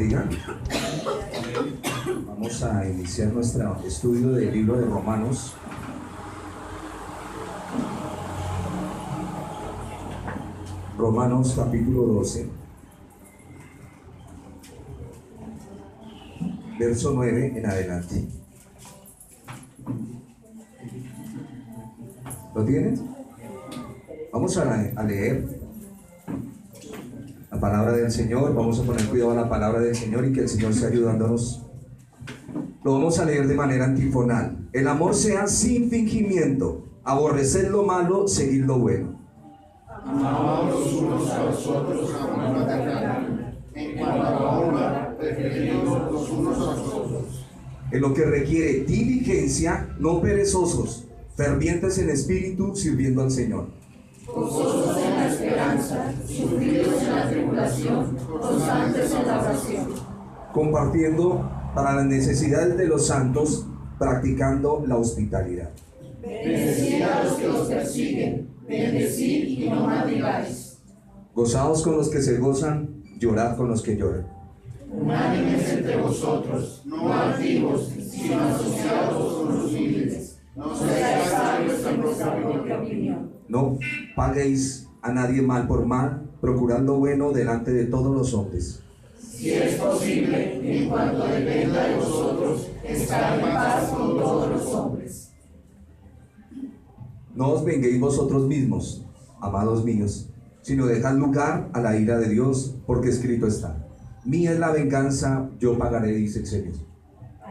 bendiga. Vamos a iniciar nuestro estudio del libro de Romanos. Romanos capítulo 12, verso 9 en adelante. ¿Lo tienen? Vamos a leer la palabra del Señor. Vamos a poner cuidado a la palabra del Señor y que el Señor sea ayudándonos. Lo vamos a leer de manera antifonal. El amor sea sin fingimiento, aborrecer lo malo, seguir lo bueno. Amaos los unos a los otros con amor fraternal. En cuanto a la honra, preferidos los unos a los otros. En lo que requiere diligencia, no perezosos, fervientes en espíritu, sirviendo al Señor. Gozosos en la esperanza, sufridos en la tribulación, constantes en la oración. Compartiendo para las necesidades de los santos, practicando la hospitalidad. Bendecid a los que los persiguen, bendecid y no maldigáis. Gozaos con los que se gozan, llorad con los que lloran. Unánimes entre vosotros, no altivos, sino asociados con los humildes. No seáis sabios en vuestra propia opinión. No paguéis a nadie mal por mal, procurad lo bueno delante de todos los hombres. Si es posible, en cuanto dependa de vosotros, estar en paz con todos los hombres. No os venguéis vosotros mismos, amados míos, sino dejad lugar a la ira de Dios, porque escrito está: mía es la venganza, yo pagaré, dice el Señor.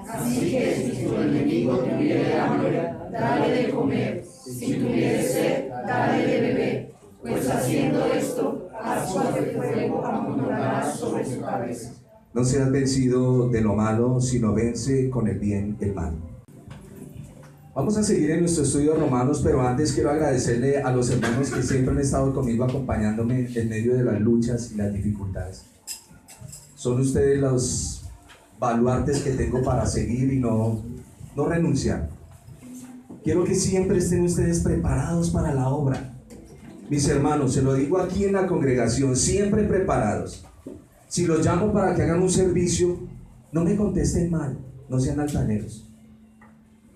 Así que si tu enemigo tuviere hambre, dale de comer; si tuviere sed, dale de beber; pues haciendo esto, aguas de fuego amontonarás sobre su cabeza. No seas vencido de lo malo, sino vence con el bien el mal. Vamos a seguir en nuestro estudio de Romanos, pero antes quiero agradecerle a los hermanos que siempre han estado conmigo acompañándome en medio de las luchas y las dificultades. Son ustedes los baluartes que tengo para seguir y no renunciar. Quiero que siempre estén ustedes preparados para la obra. Mis hermanos, se lo digo aquí en la congregación, siempre preparados. Si los llamo para que hagan un servicio, no me contesten mal, no sean altaneros.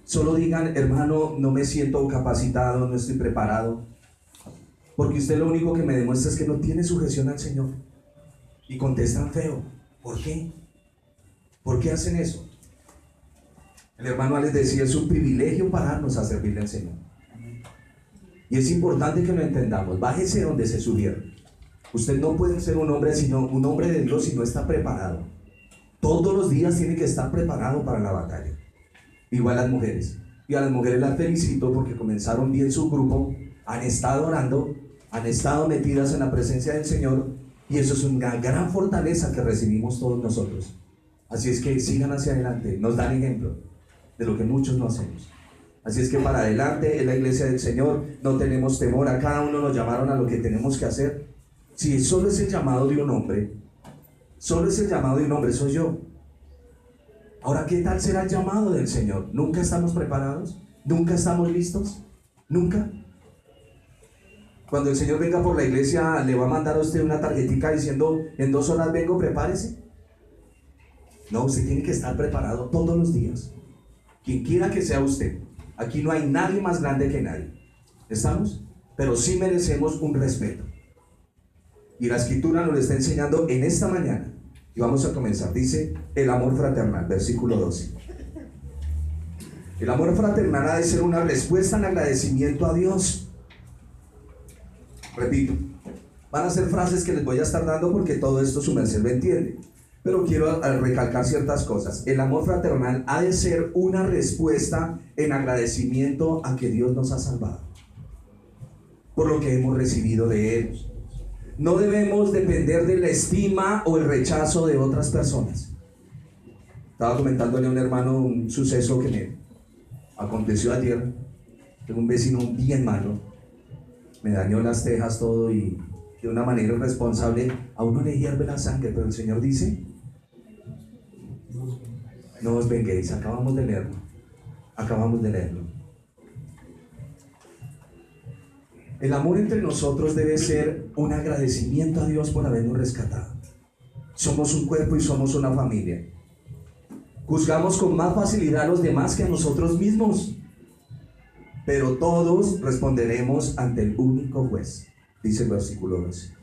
Solo digan: hermano, no me siento capacitado, no estoy preparado. Porque usted lo único que me demuestra es que no tiene sujeción al Señor. Y contestan feo. ¿Por qué? ¿Por qué hacen eso? El hermano les decía: es un privilegio pararnos a servirle al Señor. Y es importante que lo entendamos. Bájese donde se subieron. Usted no puede ser un hombre de Dios si no está preparado. Todos los días tiene que estar preparado para la batalla. Igual las mujeres. Y a las mujeres las felicito porque comenzaron bien su grupo, han estado orando, han estado metidas en la presencia del Señor, y eso es una gran fortaleza que recibimos todos nosotros. Así es que sigan hacia adelante, nos dan ejemplo de lo que muchos no hacemos. Así es que para adelante, en la iglesia del Señor no tenemos temor, a cada uno nos llamaron a lo que tenemos que hacer. Si solo es el llamado de un hombre, soy yo. Ahora, ¿qué tal será el llamado del Señor? ¿Nunca estamos preparados? ¿Nunca estamos listos? ¿Nunca? Cuando el Señor venga por la iglesia, ¿le va a mandar a usted una tarjetita diciendo: en 2 horas vengo, prepárese? No, usted tiene que estar preparado todos los días. Quien quiera que sea usted. Aquí no hay nadie más grande que nadie. ¿Estamos? Pero sí merecemos un respeto. Y la Escritura nos lo está enseñando en esta mañana. Y vamos a comenzar. Dice: el amor fraternal, versículo 12. El amor fraternal ha de ser una respuesta en agradecimiento a Dios. Repito, van a ser frases que les voy a estar dando porque todo esto su merced lo entiende. Pero quiero recalcar ciertas cosas. El amor fraternal ha de ser una respuesta en agradecimiento a que Dios nos ha salvado por lo que hemos recibido de Él. No debemos depender de la estima o el rechazo de otras personas. Estaba comentándole a un hermano un suceso que me aconteció ayer. Tengo un vecino bien malo, me dañó las tejas, todo, y de una manera irresponsable. A uno le hierve la sangre, pero el Señor dice: no os venguéis. Acabamos de leerlo. El amor entre nosotros debe ser un agradecimiento a Dios por habernos rescatado. Somos un cuerpo y somos una familia. Juzgamos con más facilidad a los demás que a nosotros mismos. Pero todos responderemos ante el único juez, dice el versículo 12.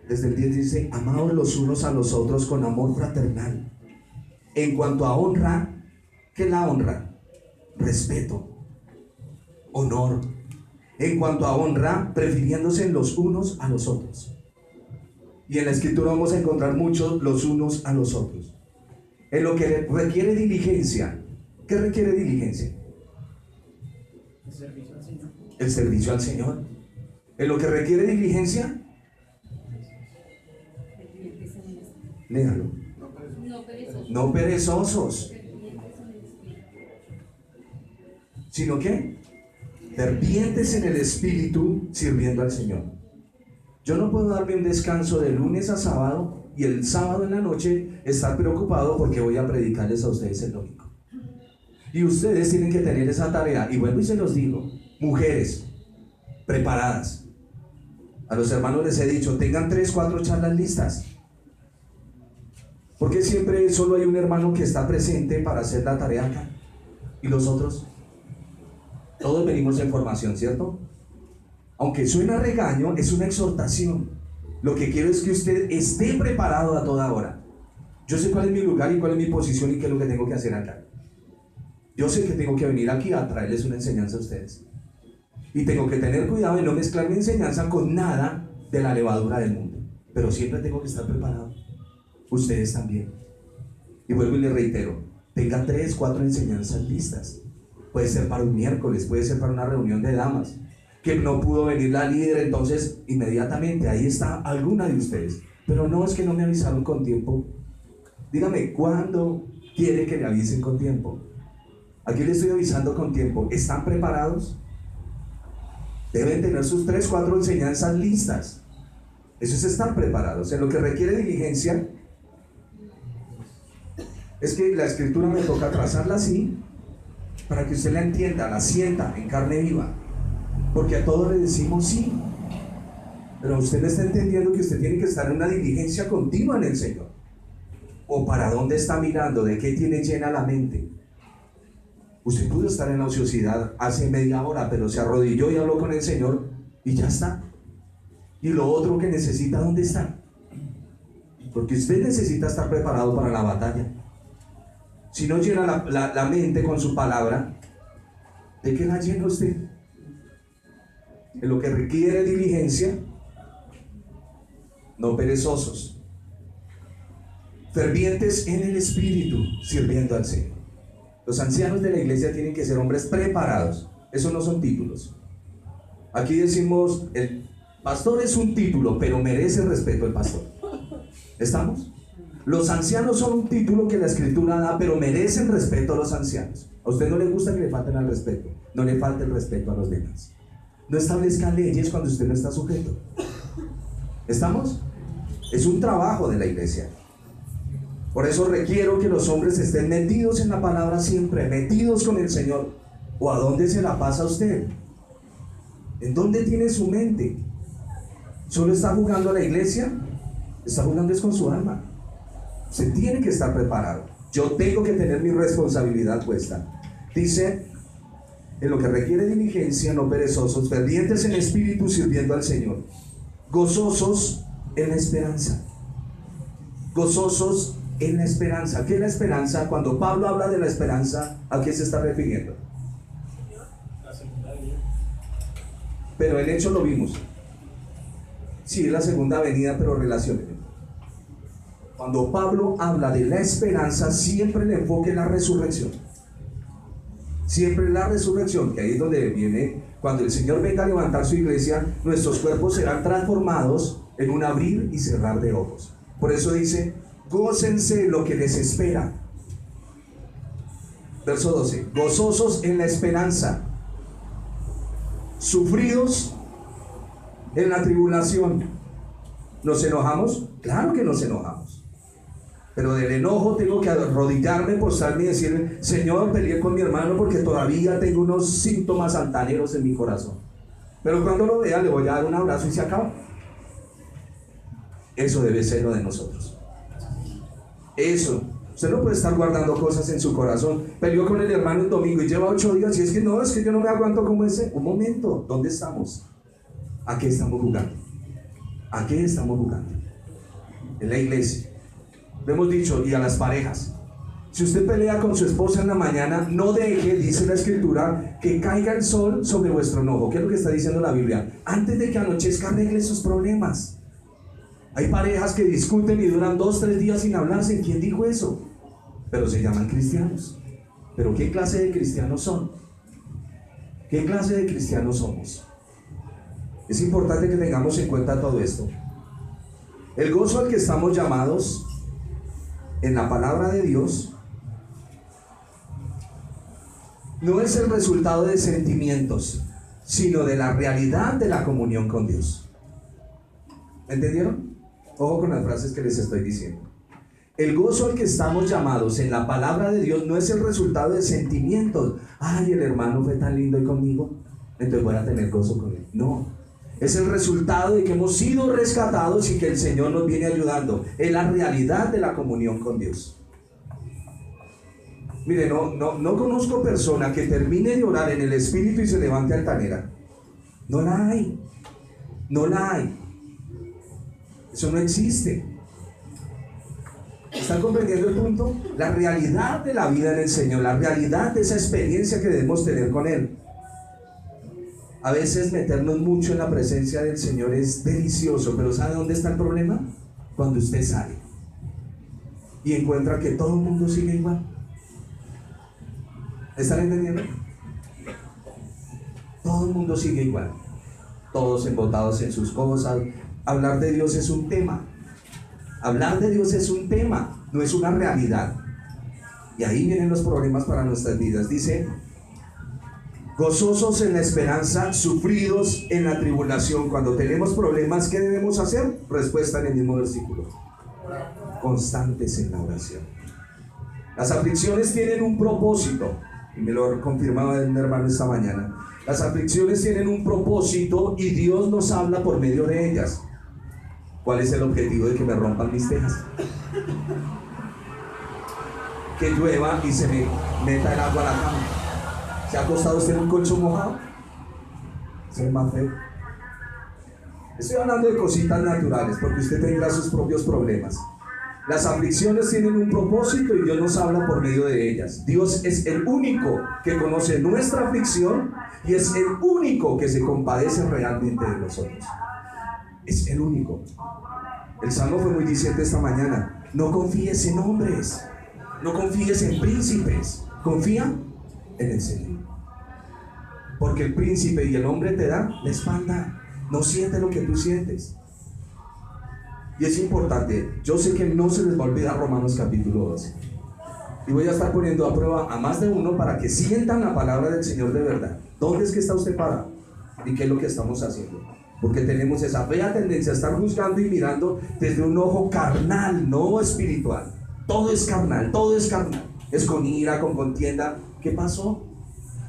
Desde el 10 dice: amaos los unos a los otros con amor fraternal. En cuanto a honra, ¿qué es la honra? Respeto, honor. En cuanto a honra, prefiriéndose los unos a los otros. Y en la escritura vamos a encontrar muchos los unos a los otros. En lo que requiere diligencia. ¿Qué requiere diligencia? El servicio al Señor. El servicio al Señor. En lo que requiere diligencia, léalo. No perezosos. ¿Sino qué? Fervientes en el espíritu, sirviendo al Señor. Yo no puedo darme un descanso de lunes a sábado y el sábado en la noche estar preocupado porque voy a predicarles a ustedes el domingo. Y ustedes tienen que tener esa tarea. Y vuelvo y se los digo, mujeres preparadas. A los hermanos les he dicho, tengan 3, 4 charlas listas. Porque siempre solo hay un hermano que está presente para hacer la tarea acá. ¿Y los otros? Todos venimos en formación, ¿cierto? Aunque suena regaño, es una exhortación. Lo que quiero es que usted esté preparado a toda hora. Yo sé cuál es mi lugar y cuál es mi posición y qué es lo que tengo que hacer acá. Yo sé que tengo que venir aquí a traerles una enseñanza a ustedes. Y tengo que tener cuidado de no mezclar mi enseñanza con nada de la levadura del mundo. Pero siempre tengo que estar preparado. Ustedes también. Y vuelvo y les reitero, tenga 3, 4 enseñanzas listas. Puede ser para un miércoles, puede ser para una reunión de damas. Que no pudo venir la líder, entonces inmediatamente ahí está alguna de ustedes. Pero no, es que no me avisaron con tiempo. Dígame, ¿cuándo quiere que le avisen con tiempo? Aquí le estoy avisando con tiempo. ¿Están preparados? Deben tener sus 3, 4 enseñanzas listas. Eso es estar preparados. En lo que requiere diligencia, es que la escritura me toca trazarla así, para que usted la entienda, la sienta en carne viva. Porque a todos le decimos sí. Pero usted no está entendiendo que usted tiene que estar en una diligencia continua en el Señor. ¿O para dónde está mirando? ¿De qué tiene llena la mente? Usted pudo estar en la ociosidad hace media hora, pero se arrodilló y habló con el Señor y ya está. Y lo otro que necesita, ¿dónde está? Porque usted necesita estar preparado para la batalla. Si no llena la mente con su palabra, ¿de qué la llena usted? En lo que requiere diligencia, no perezosos, fervientes en el espíritu, sirviendo al Señor. Los ancianos de la iglesia tienen que ser hombres preparados. Esos no son títulos. Aquí decimos, el pastor es un título, pero merece respeto el pastor. ¿Estamos? Los ancianos son un título que la escritura da, pero merecen respeto a los ancianos. A usted no le gusta que le falten al respeto. No le falte el respeto a los demás. No establezca leyes cuando usted no está sujeto. ¿Estamos? Es un trabajo de la iglesia. Por eso requiero que los hombres estén metidos en la palabra siempre, metidos con el Señor. ¿O a dónde se la pasa usted? ¿En dónde tiene su mente? ¿Solo está jugando a la iglesia? Está jugando es con su alma. Se tiene que estar preparado. Yo tengo que tener mi responsabilidad puesta. Dice, en lo que requiere diligencia, no perezosos, fervientes en espíritu, sirviendo al Señor, gozosos en la esperanza. Gozosos en la esperanza. ¿Qué es la esperanza? Cuando Pablo habla de la esperanza, ¿a qué se está refiriendo? La segunda venida. Pero el hecho lo vimos. Sí, es la segunda venida, pero relaciónenlo. Cuando Pablo habla de la esperanza, siempre el enfoque es la resurrección. Siempre la resurrección, que ahí es donde viene, cuando el Señor venga a levantar su iglesia, nuestros cuerpos serán transformados en un abrir y cerrar de ojos. Por eso dice, gócense lo que les espera. Verso 12, gozosos en la esperanza, sufridos en la tribulación. ¿Nos enojamos? Claro que nos enojamos. Pero del enojo tengo que arrodillarme, postrarme y decirle, Señor, peleé con mi hermano porque todavía tengo unos síntomas altaneros en mi corazón. Pero cuando lo vea le voy a dar un abrazo y se acaba. Eso debe ser lo de nosotros. Eso. Usted no puede estar guardando cosas en su corazón. Peleó con el hermano el domingo y lleva 8 días y es que no, es que yo no me aguanto como ese. Un momento, ¿dónde estamos? ¿A qué estamos jugando? ¿A qué estamos jugando? En la iglesia. Le hemos dicho, y a las parejas, si usted pelea con su esposa en la mañana, no deje, dice la escritura, que caiga el sol sobre vuestro enojo. ¿Qué es lo que está diciendo la Biblia? Antes de que anochezca, arregle sus problemas. Hay parejas que discuten y duran 2-3 días sin hablarse. ¿Quién dijo eso? Pero se llaman cristianos. ¿Pero qué clase de cristianos son? ¿Qué clase de cristianos somos? Es importante que tengamos en cuenta todo esto. El gozo al que estamos llamados en la palabra de Dios no es el resultado de sentimientos, sino de la realidad de la comunión con Dios. ¿Entendieron? Ojo con las frases que les estoy diciendo. El gozo al que estamos llamados en la palabra de Dios no es el resultado de sentimientos. Ay, el hermano fue tan lindo hoy conmigo, entonces voy a tener gozo con él. No, es el resultado de que hemos sido rescatados y que el Señor nos viene ayudando. Es la realidad de la comunión con Dios. Mire, no conozco persona que termine de orar en el Espíritu y se levante altanera. No la hay. No la hay. Eso no existe. ¿Están comprendiendo el punto? La realidad de la vida en el Señor, la realidad de esa experiencia que debemos tener con Él. A veces meternos mucho en la presencia del Señor es delicioso, pero ¿sabe dónde está el problema? Cuando usted sale y encuentra que todo el mundo sigue igual. ¿Están entendiendo? Todo el mundo sigue igual. Todos embotados en sus cosas. Hablar de Dios es un tema. Hablar de Dios es un tema, no es una realidad. Y ahí vienen los problemas para nuestras vidas. Dice, gozosos en la esperanza, sufridos en la tribulación. Cuando tenemos problemas, ¿qué debemos hacer? Respuesta en el mismo versículo. Constantes en la oración. Las aflicciones tienen un propósito. Y me lo confirmaba un hermano esta mañana. Las aflicciones tienen un propósito y Dios nos habla por medio de ellas. ¿Cuál es el objetivo de que me rompan mis tejas? Que llueva y se me meta el agua a la cama. ¿Se ha acostado usted en un colchón mojado? Eso es más feo. Estoy hablando de cositas naturales porque usted tendrá sus propios problemas. Las aflicciones tienen un propósito y Dios nos habla por medio de ellas. Dios es el único que conoce nuestra aflicción y es el único que se compadece realmente de nosotros. Es el único. El Salmo fue muy diciente esta mañana. No confíes en hombres, no confíes en príncipes, confía en el Señor. Porque el príncipe y el hombre te dan la espalda, no siente lo que tú sientes. Y es importante, yo sé que no se les va a olvidar Romanos capítulo 12. Y voy a estar poniendo a prueba a más de uno para que sientan la palabra del Señor de verdad. ¿Dónde es que está usted parado? ¿Y qué es lo que estamos haciendo? Porque tenemos esa fea tendencia a estar juzgando y mirando desde un ojo carnal, no espiritual. Todo es carnal, todo es carnal. Es con ira, con contienda. ¿Qué pasó?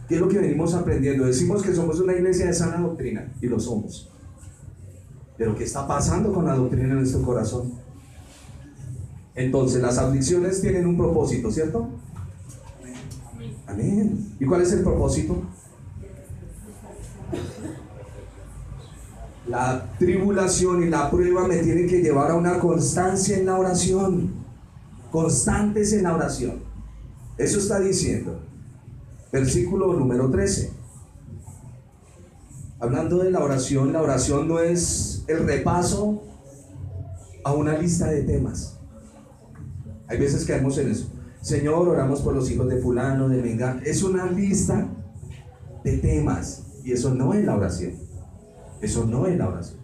¿Qué es lo que venimos aprendiendo? Decimos que somos una iglesia de sana doctrina, y lo somos. Pero ¿qué está pasando con la doctrina en nuestro corazón? Entonces, las aflicciones tienen un propósito, ¿cierto? Amén. ¿Y cuál es el propósito? La tribulación y la prueba me tienen que llevar a una constancia en la oración. Constantes en la oración. Eso está diciendo. Versículo número 13. Hablando de la oración no es el repaso a una lista de temas. Hay veces caemos en eso. Señor, oramos por los hijos de fulano, de mengano. Es una lista de temas. Y eso no es la oración. Eso no es la oración.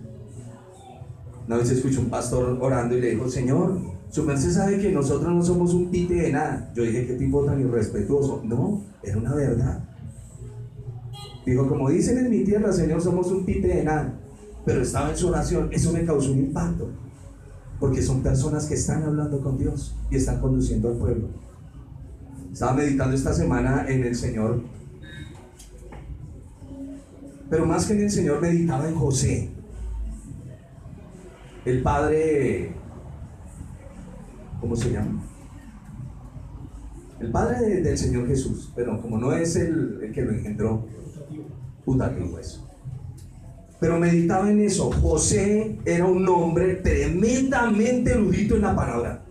Una vez escuché un pastor orando y le dijo, Señor, su merced sabe que nosotros no somos un pite de nada. Yo dije, qué tipo tan irrespetuoso. No, era una verdad. Dijo, como dicen en mi tierra, Señor, somos un pite de nada. Pero estaba en su oración. Eso me causó un impacto. Porque son personas que están hablando con Dios y están conduciendo al pueblo. Estaba meditando esta semana en el Señor. Pero más que en el Señor, meditaba en José. el padre, ¿cómo se llama? El padre del Señor Jesús, pero como no es el que lo engendró, putativo eso. Pero meditaba en eso. José era un hombre tremendamente erudito en la palabra.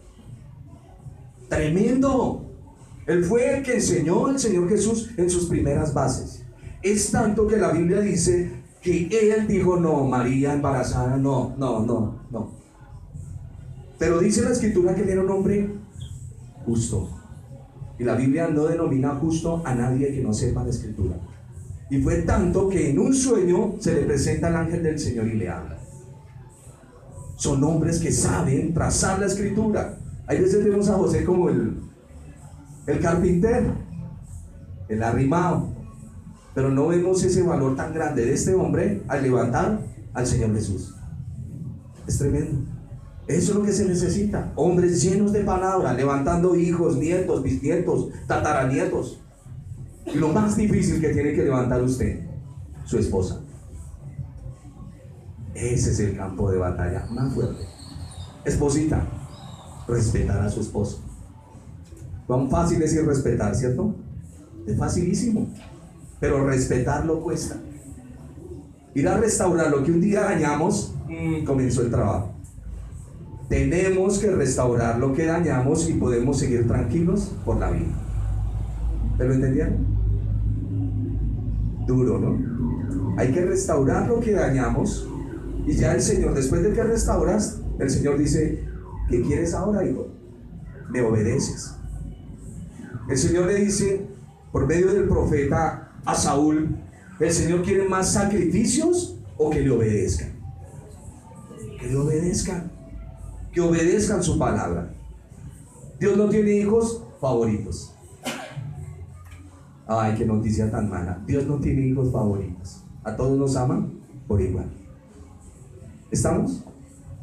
Tremendo. Él fue el que enseñó al Señor Jesús en sus primeras bases. Es tanto que la Biblia dice que él dijo, no, María embarazada, no. Pero dice la Escritura que él era un hombre justo. Y la Biblia no denomina justo a nadie que no sepa la Escritura. Y fue tanto que en un sueño se le presenta el ángel del Señor y le habla. Son hombres que saben trazar la Escritura. Hay veces vemos a José como el carpintero, el arrimado, pero no vemos ese valor tan grande de este hombre al levantar al Señor Jesús. Es tremendo. Eso es lo que se necesita. Hombres llenos de palabra, levantando hijos, nietos, bisnietos, tataranietos. Y lo más difícil que tiene que levantar usted, su esposa. Ese es el campo de batalla más fuerte. Esposita, respetar a su esposo. Cuán fácil es irrespetar, ¿cierto? Es facilísimo, pero respetarlo cuesta. Ir a restaurar lo que un día dañamos, comenzó el trabajo. Tenemos que restaurar lo que dañamos y podemos seguir tranquilos por la vida. ¿Me lo entendieron? Duro, ¿no? Hay que restaurar lo que dañamos y ya el Señor, después de que restauras, el Señor dice, ¿qué quieres ahora, hijo? Me obedeces. El Señor le dice, por medio del profeta a Saúl, ¿el Señor quiere más sacrificios o que le obedezcan? Que le obedezcan. Que obedezcan su palabra. Dios no tiene hijos favoritos. Ay, qué noticia tan mala. Dios no tiene hijos favoritos. A todos nos aman por igual. ¿Estamos?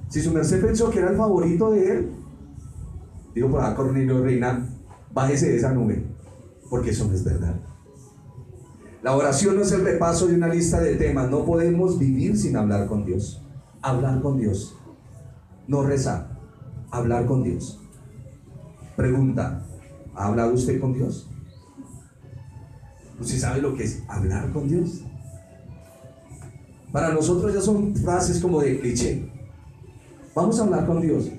Si su merced pensó que era el favorito de él, digo por acá, Cornelio Reina, bájese de esa nube, porque eso no es verdad. La oración no es el repaso de una lista de temas. No podemos vivir sin hablar con Dios. Hablar con Dios. No rezar, hablar con Dios. Pregunta, ¿ha hablado usted con Dios? ¿Usted sabe lo que es hablar con Dios? Para nosotros ya son frases como de cliché. Vamos a hablar con Dios,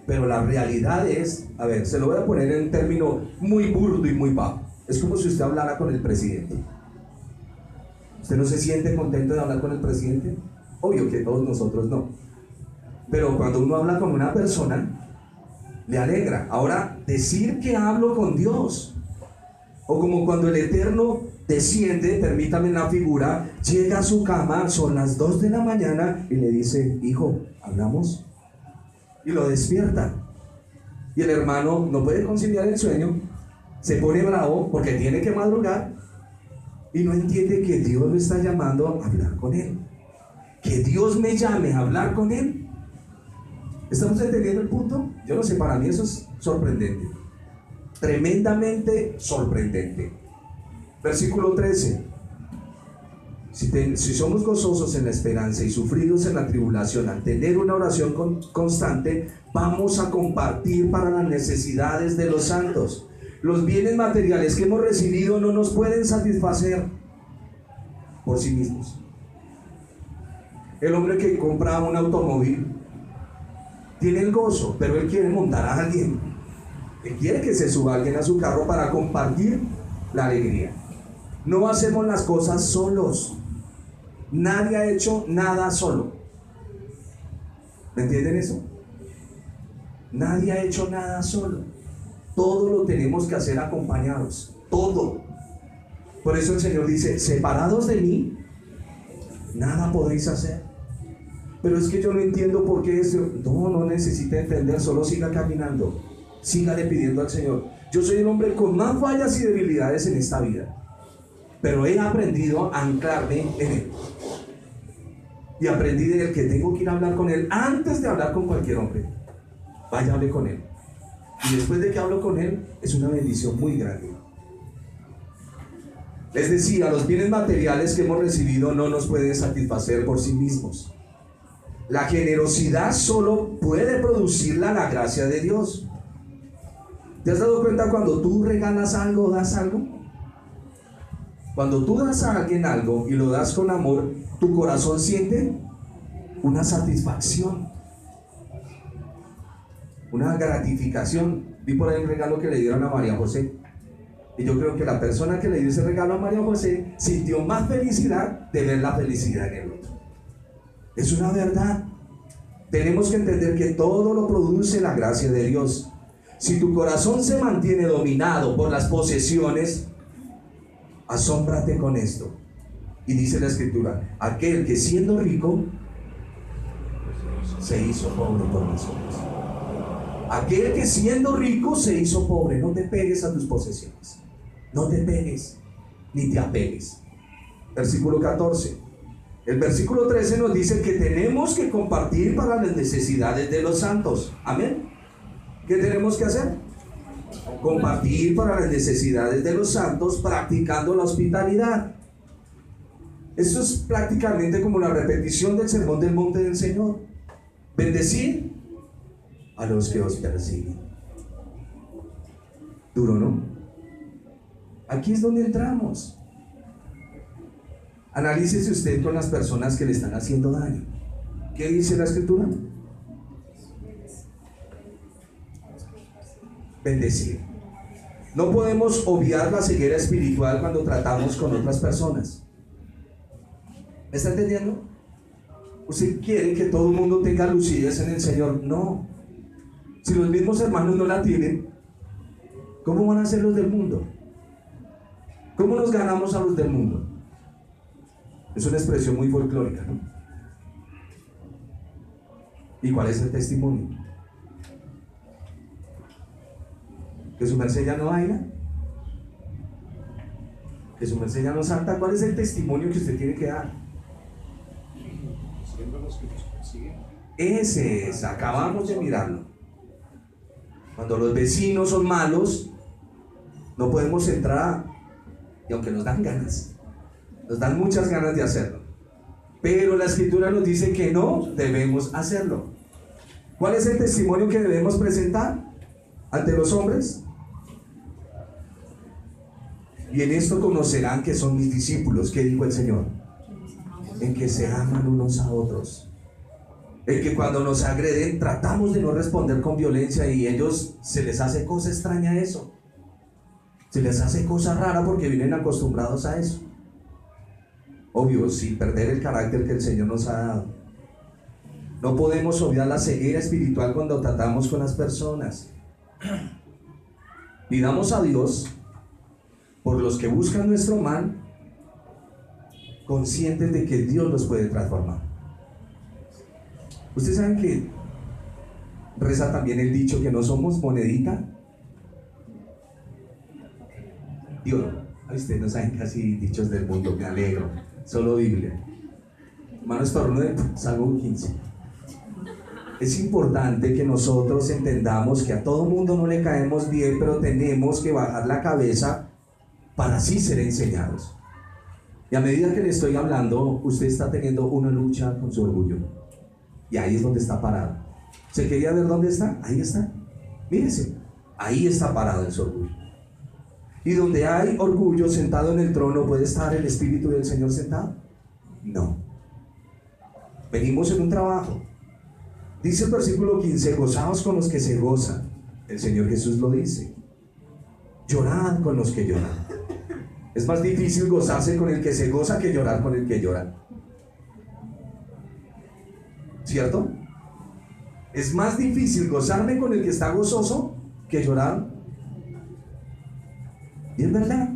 pero la realidad es, a ver, se lo voy a poner en un término muy burdo y muy bajo. Es como si usted hablara con el presidente. ¿Usted no se siente contento de hablar con el presidente? Obvio que todos nosotros no. Pero cuando uno habla con una persona, le alegra. Ahora, decir que hablo con Dios, o como cuando el Eterno desciende, permítame la figura, llega a su cama, son las 2 de la mañana y le dice, hijo, ¿hablamos? Y lo despierta. Y el hermano no puede conciliar el sueño, se pone bravo porque tiene que madrugar y no entiende que Dios lo está llamando a hablar con él. Que Dios me llame a hablar con él. ¿Estamos entendiendo el punto? Yo no sé, para mí eso es sorprendente. Tremendamente sorprendente. Versículo 13. Si somos gozosos en la esperanza y sufridos en la tribulación, al tener una oración constante, vamos a compartir para las necesidades de los santos. Los bienes materiales que hemos recibido no nos pueden satisfacer por sí mismos. El hombre que compra un automóvil tiene el gozo, pero él quiere montar a alguien. Él quiere que se suba alguien a su carro para compartir la alegría. No hacemos las cosas solos. Nadie ha hecho nada solo. ¿Me entienden eso? Nadie ha hecho nada solo. Todo lo tenemos que hacer acompañados. Todo. Por eso el Señor dice, separados de mí, nada podéis hacer. Pero es que yo no entiendo por qué eso. No necesita entender, solo siga caminando. Sígale pidiendo al Señor. Yo soy el hombre con más fallas y debilidades en esta vida, pero he aprendido a anclarme en Él. Y aprendí de Él que tengo que ir a hablar con Él antes de hablar con cualquier hombre. Vaya, hable con Él. Y después de que hablo con Él, es una bendición muy grande. Les decía, los bienes materiales que hemos recibido no nos pueden satisfacer por sí mismos. La generosidad solo puede producirla la gracia de Dios. ¿Te has dado cuenta cuando tú regalas algo o das algo? Cuando tú das a alguien algo y lo das con amor, tu corazón siente una satisfacción, una gratificación. Vi por ahí un regalo que le dieron a María José. Y yo creo que la persona que le dio ese regalo a María José sintió más felicidad de ver la felicidad en el otro. Es una verdad. Tenemos que entender que todo lo produce la gracia de Dios. Si tu corazón se mantiene dominado por las posesiones, asómbrate con esto. Y dice la Escritura: aquel que siendo rico se hizo pobre por nosotros. Aquel que siendo rico se hizo pobre. No te pegues a tus posesiones. No te pegues, ni te apegues. Versículo 14. El versículo 13 nos dice que tenemos que compartir para las necesidades de los santos. Amén. ¿Qué tenemos que hacer? Compartir para las necesidades de los santos, practicando la hospitalidad. Eso es prácticamente como la repetición del sermón del monte del Señor. Bendecir a los que os persiguen. Duro, ¿no? Aquí es donde entramos. Analícese usted con las personas que le están haciendo daño. ¿Qué dice la Escritura? Bendecir. No podemos obviar la ceguera espiritual cuando tratamos con otras personas. ¿Me está entendiendo? ¿Usted quiere que todo el mundo tenga lucidez en el Señor? No. Si los mismos hermanos no la tienen, ¿cómo van a ser los del mundo? ¿Cómo nos ganamos a los del mundo? Es una expresión muy folclórica, ¿no? ¿Y cuál es el testimonio? ¿Que su merced ya no baila? ¿Que su merced ya no salta? ¿Cuál es el testimonio que usted tiene que dar? Ese es, acabamos de mirarlo. Cuando los vecinos son malos, no podemos entrar, y aunque nos dan ganas, nos dan muchas ganas de hacerlo, pero la Escritura nos dice que no debemos hacerlo. ¿Cuál es el testimonio que debemos presentar ante los hombres? Y en esto conocerán que son mis discípulos. ¿Qué dijo el Señor? En que se aman unos a otros. En que cuando nos agreden tratamos de no responder con violencia, y ellos se les hace cosa extraña eso. Se les hace cosa rara porque vienen acostumbrados a eso. Obvio, sin perder el carácter que el Señor nos ha dado. No podemos obviar la ceguera espiritual cuando tratamos con las personas. Pidamos a Dios por los que buscan nuestro mal, conscientes de que Dios los puede transformar. Ustedes saben que reza también el dicho que no somos monedita. Dios, ustedes no saben casi dichos del mundo, me alegro. Solo Biblia. Hermano Estornude, Salmo 15. Es importante que nosotros entendamos que a todo mundo no le caemos bien, pero tenemos que bajar la cabeza para así ser enseñados. Y a medida que le estoy hablando, usted está teniendo una lucha con su orgullo. Y ahí es donde está parado. ¿Se quería ver dónde está? Ahí está. Mírese, ahí está parado en su orgullo. Y donde hay orgullo sentado en el trono, ¿puede estar el Espíritu del Señor sentado? No. Venimos en un trabajo. Dice el versículo 15: gozaos con los que se gozan. El Señor Jesús lo dice. Llorad con los que lloran. Es más difícil gozarse con el que se goza que llorar con el que llora. ¿Cierto? Es más difícil gozarme con el que está gozoso que llorar. Y es verdad.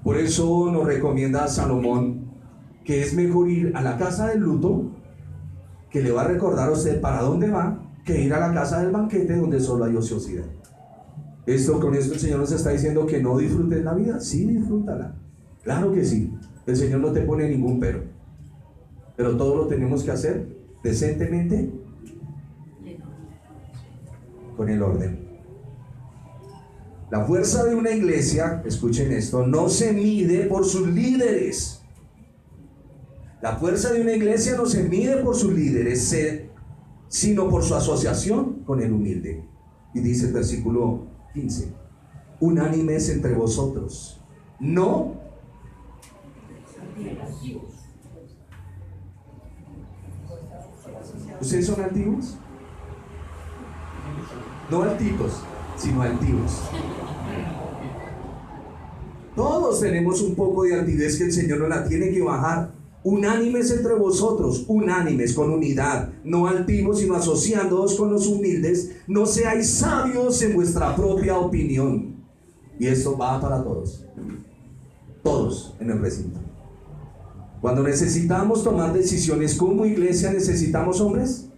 Por eso nos recomienda Salomón que es mejor ir a la casa del luto, que le va a recordar a usted para dónde va, que ir a la casa del banquete donde solo hay ociosidad. Con esto el Señor nos está diciendo que no disfrutes la vida. Sí, disfrútala. Claro que sí. El Señor no te pone ningún pero todo lo tenemos que hacer decentemente, con el orden. La fuerza de una iglesia, escuchen esto, no se mide por sus líderes, La fuerza de una iglesia no se mide por sus líderes, sino por su asociación con el humilde. Y dice el versículo 15: unánimes entre vosotros, no ¿ustedes son altivos? No altivos, sino altivos. Todos tenemos un poco de altivez que el Señor nos la tiene que bajar. Unánimes entre vosotros, unánimes, con unidad, no altivos, sino asociándoos con los humildes. No seáis sabios en vuestra propia opinión. Y esto va para todos, todos en el recinto. Cuando necesitamos tomar decisiones como iglesia, necesitamos hombres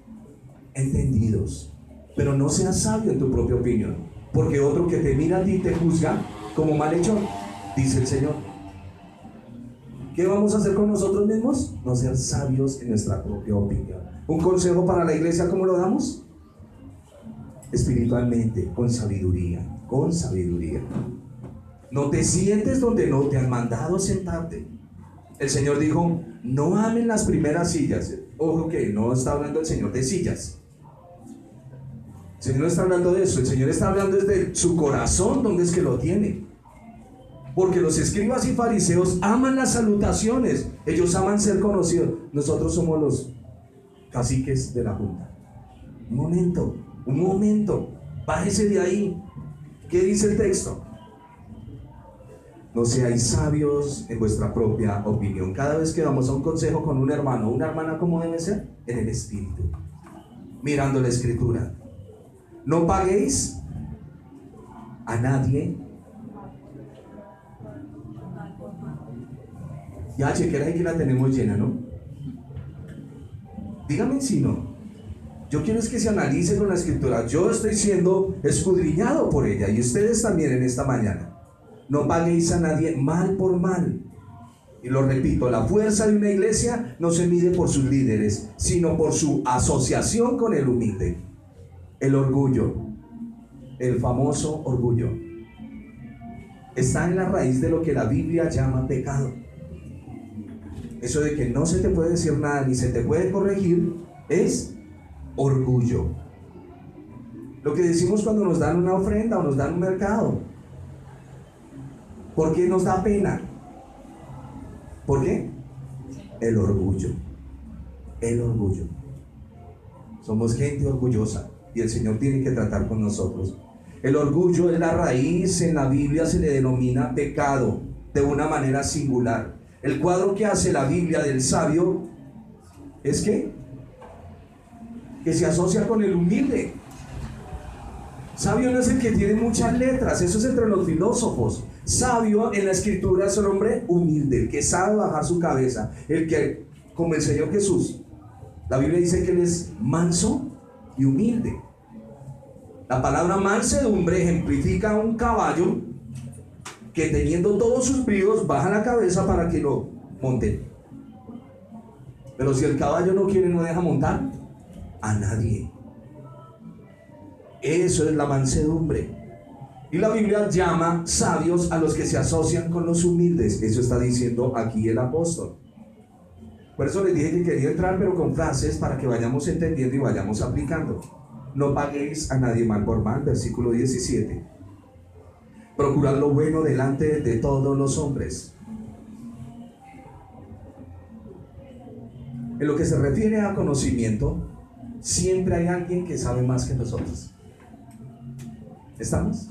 entendidos. Pero no seas sabio en tu propia opinión, porque otro que te mira a ti te juzga como malhechor, dice el Señor. ¿Qué vamos a hacer con nosotros mismos? No ser sabios en nuestra propia opinión. Un consejo para la iglesia, ¿cómo lo damos? Espiritualmente, con sabiduría, con sabiduría. No te sientes donde no te han mandado sentarte. El Señor dijo: no amen las primeras sillas. Ojo que no está hablando el Señor de sillas. El Señor no está hablando de eso. El Señor está hablando desde su corazón, donde es que lo tiene. Porque los escribas y fariseos aman las salutaciones. Ellos aman ser conocidos. Nosotros somos los caciques de la junta. Un momento. Bájese de ahí. ¿Qué dice el texto? No seáis sabios en vuestra propia opinión. Cada vez que vamos a un consejo con un hermano o una hermana, ¿cómo debe ser? En el espíritu, mirando la escritura. No paguéis a nadie. Ya, chequera ahí que la tenemos llena, ¿no? Dígame si no. Yo quiero es que se analice con la escritura. Yo estoy siendo escudriñado por ella, y ustedes también en esta mañana. No paguéis a nadie mal por mal. Y lo repito, la fuerza de una iglesia no se mide por sus líderes, sino por su asociación con el humilde. El orgullo, el famoso orgullo, está en la raíz de lo que la Biblia llama pecado. Eso de que no se te puede decir nada ni se te puede corregir es orgullo. Lo que decimos cuando nos dan una ofrenda o nos dan un mercado. ¿Por qué nos da pena? ¿Por qué? El orgullo. El orgullo. Somos gente orgullosa y el Señor tiene que tratar con nosotros. El orgullo es la raíz, en la Biblia se le denomina pecado de una manera singular. El cuadro que hace la Biblia del sabio es que se asocia con el humilde. Sabio no es el que tiene muchas letras, eso es entre los filósofos. Sabio en la escritura es el hombre humilde, el que sabe bajar su cabeza, el que, como el Señor Jesús, la Biblia dice que él es manso y humilde. La palabra mansedumbre ejemplifica a un caballo que, teniendo todos sus bríos, baja la cabeza para que lo monten. Pero si el caballo no quiere, no deja montar a nadie. Eso es la mansedumbre. Y la Biblia llama sabios a los que se asocian con los humildes. Eso está diciendo aquí el apóstol. Por eso les dije que quería entrar, pero con frases para que vayamos entendiendo y vayamos aplicando. No paguéis a nadie mal por mal, versículo 17. Procurad lo bueno delante de todos los hombres. En lo que se refiere a conocimiento, siempre hay alguien que sabe más que nosotros. ¿Estamos?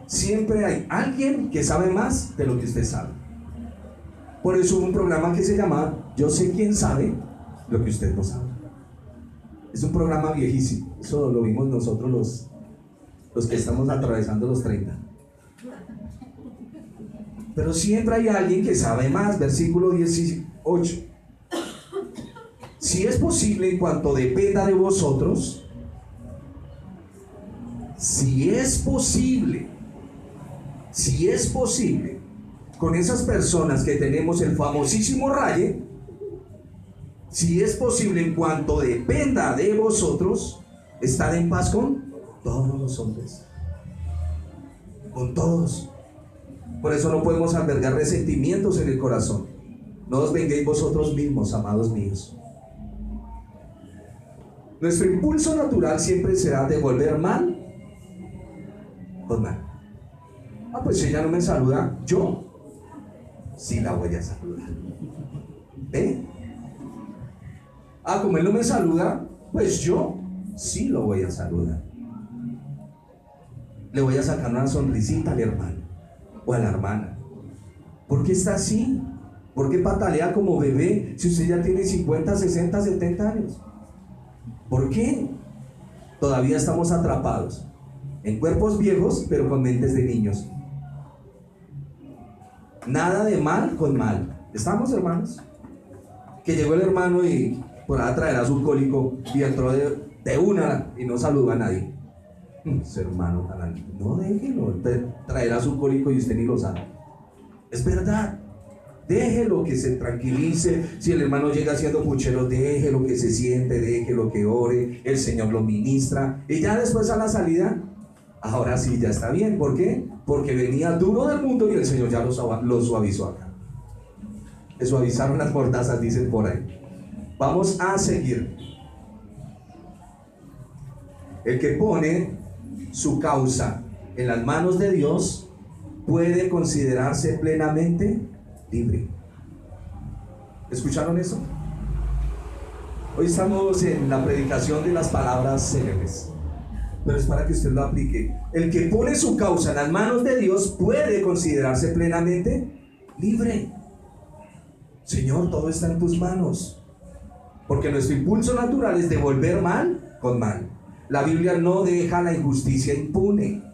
Siempre hay alguien que sabe más de lo que usted sabe. Por eso hubo un programa que se llama Yo sé quién sabe lo que usted no sabe. Es un programa viejísimo. Eso lo vimos nosotros los que estamos atravesando los 30. Pero siempre hay alguien que sabe más. Versículo 18. Si es posible, en cuanto dependa de vosotros, si es posible, con esas personas que tenemos el famosísimo raye, si es posible, en cuanto dependa de vosotros, estar en paz con todos los hombres, con todos. Por eso no podemos albergar resentimientos en el corazón. No os venguéis vosotros mismos, amados míos. Nuestro impulso natural siempre será devolver mal con mal. Pues si ella no me saluda, yo sí la voy a saludar. ¿Ve? Como él no me saluda, pues yo sí lo voy a saludar. Le voy a sacar una sonrisita al hermano o a la hermana. ¿Por qué está así? ¿Por qué patalea como bebé si usted ya tiene 50, 60, 70 años? ¿Por qué? Todavía estamos atrapados en cuerpos viejos, pero con mentes de niños. Nada de mal con mal. ¿Estamos, hermanos? Que llegó el hermano y por ahí traerá su cólico y entró de una y no saludó a nadie. Ese hermano, no déjelo, traerá su cólico y usted ni lo sabe. Es verdad. Déjelo que se tranquilice. Si el hermano llega siendo puchero, déjelo que se siente, déjelo que ore, el Señor lo ministra. Y ya después a la salida, ahora sí ya está bien. ¿Por qué? Porque venía duro del mundo y el Señor ya lo suavizó acá. Le suavizaron las mordazas, dicen por ahí. Vamos a seguir. El que pone su causa en las manos de Dios puede considerarse plenamente libre. ¿Escucharon eso? Hoy estamos en la predicación de las palabras célebres, pero es para que usted lo aplique. El que pone su causa en las manos de Dios puede considerarse plenamente libre. Señor, todo está en tus manos, porque nuestro impulso natural es devolver mal con mal. La Biblia no deja la injusticia impune.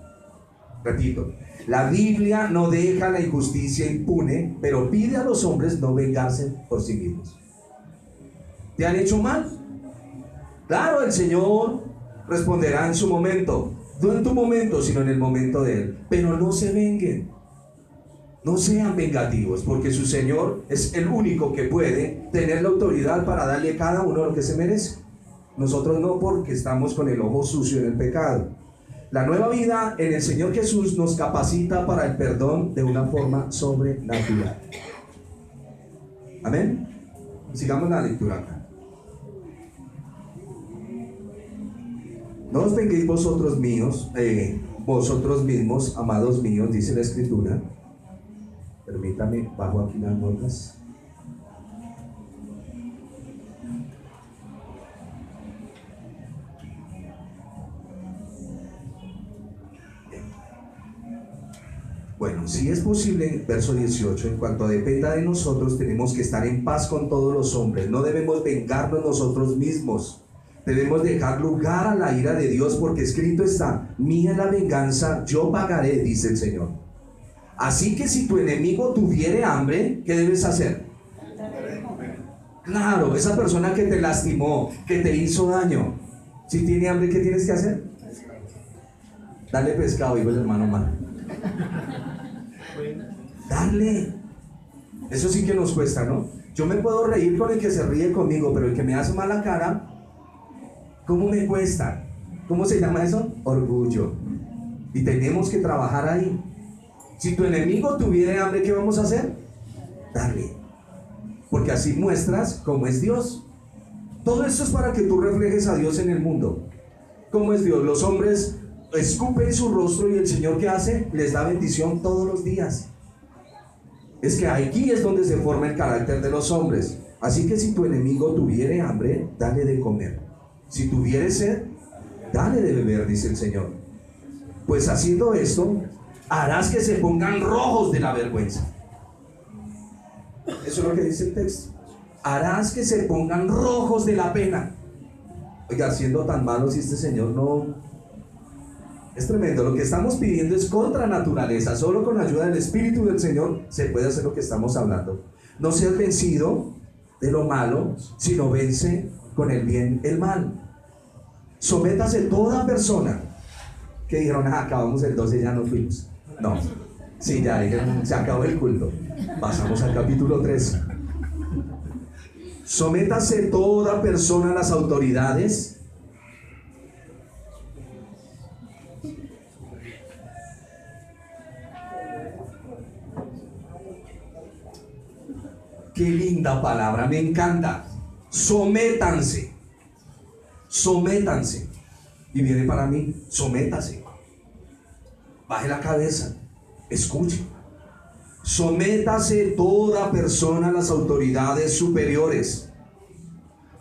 Repito, la Biblia no deja la injusticia impune, pero pide a los hombres no vengarse por sí mismos. ¿Te han hecho mal? Claro, el Señor responderá en su momento, no en tu momento, sino en el momento de Él. Pero no se venguen, no sean vengativos, porque su Señor es el único que puede tener la autoridad para darle a cada uno lo que se merece. Nosotros no, porque estamos con el ojo sucio en el pecado. La nueva vida en el Señor Jesús nos capacita para el perdón de una forma sobrenatural. Amén. Sigamos la lectura acá. No os venguéis vosotros mismos, amados míos, dice la Escritura. Permítame, bajo aquí las notas. Bueno, si es posible, verso 18, en cuanto dependa de nosotros, tenemos que estar en paz con todos los hombres. No debemos vengarnos nosotros mismos. Debemos dejar lugar a la ira de Dios, porque escrito está: mía es la venganza, yo pagaré, dice el Señor. Así que si tu enemigo tuviere hambre, ¿qué debes hacer? Claro, esa persona que te lastimó, que te hizo daño, si tiene hambre, ¿qué tienes que hacer? Dale pescado, dijo el hermano Mar. Darle. Eso sí que nos cuesta, ¿no? Yo me puedo reír con el que se ríe conmigo, pero el que me hace mala cara, ¿cómo me cuesta? ¿Cómo se llama eso? Orgullo. Y tenemos que trabajar ahí. Si tu enemigo tuviera hambre, ¿qué vamos a hacer? Darle. Porque así muestras cómo es Dios. Todo esto es para que tú reflejes a Dios en el mundo. ¿Cómo es Dios? Los hombres escupen su rostro y el Señor, ¿qué hace? Les da bendición todos los días. Es que aquí es donde se forma el carácter de los hombres. Así que si tu enemigo tuviere hambre, dale de comer. Si tuviere sed, dale de beber, dice el Señor. Pues haciendo esto, harás que se pongan rojos de la vergüenza. Eso es lo que dice el texto. Harás que se pongan rojos de la pena. Oiga, siendo tan malos, y este Señor no... Es tremendo. Lo que estamos pidiendo es contra naturaleza. Solo con la ayuda del Espíritu del Señor se puede hacer lo que estamos hablando. No seas vencido de lo malo, sino vence con el bien el mal. Sométase toda persona. Que dijeron, acabamos el 12, ya nos fuimos. No, sí, ya se acabó el culto. Pasamos al capítulo 13. Sométase toda persona a las autoridades, Qué linda palabra, me encanta. Sométanse. Sométanse. Y viene para mí, sométase. Baje la cabeza, escuche. Sométase toda persona a las autoridades superiores,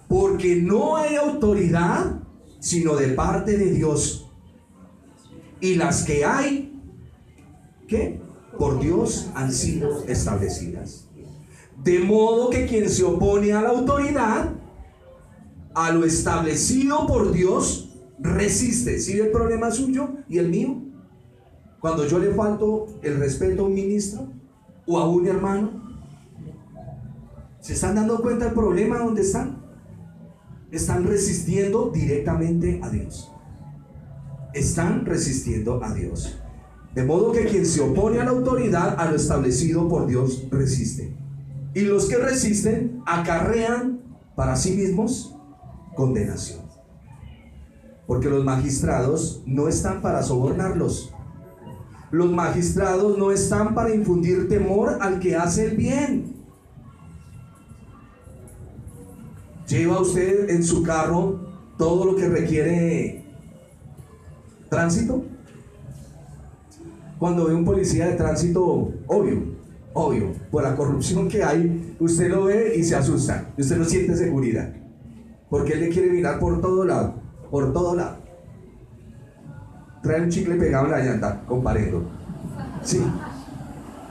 porque no hay autoridad sino de parte de Dios. Y las que hay, ¿qué? Por Dios han sido establecidas. De modo que quien se opone a la autoridad, a lo establecido por Dios, resiste. ¿Sí ve el problema suyo y el mío? Cuando yo le falto el respeto a un ministro o a un hermano, ¿se están dando cuenta del problema donde están? Están resistiendo directamente a Dios. Están resistiendo a Dios. De modo que quien se opone a la autoridad, a lo establecido por Dios, resiste. Y los que resisten acarrean para sí mismos condenación. Porque los magistrados no están para sobornarlos. Los magistrados no están para infundir temor al que hace el bien. ¿Lleva usted en su carro todo lo que requiere tránsito? Cuando ve un policía de tránsito, obvio, por la corrupción que hay, usted lo ve y se asusta. Y usted no siente seguridad. Porque él le quiere mirar por todo lado. Trae un chicle pegado en la llanta, comparendo. Sí,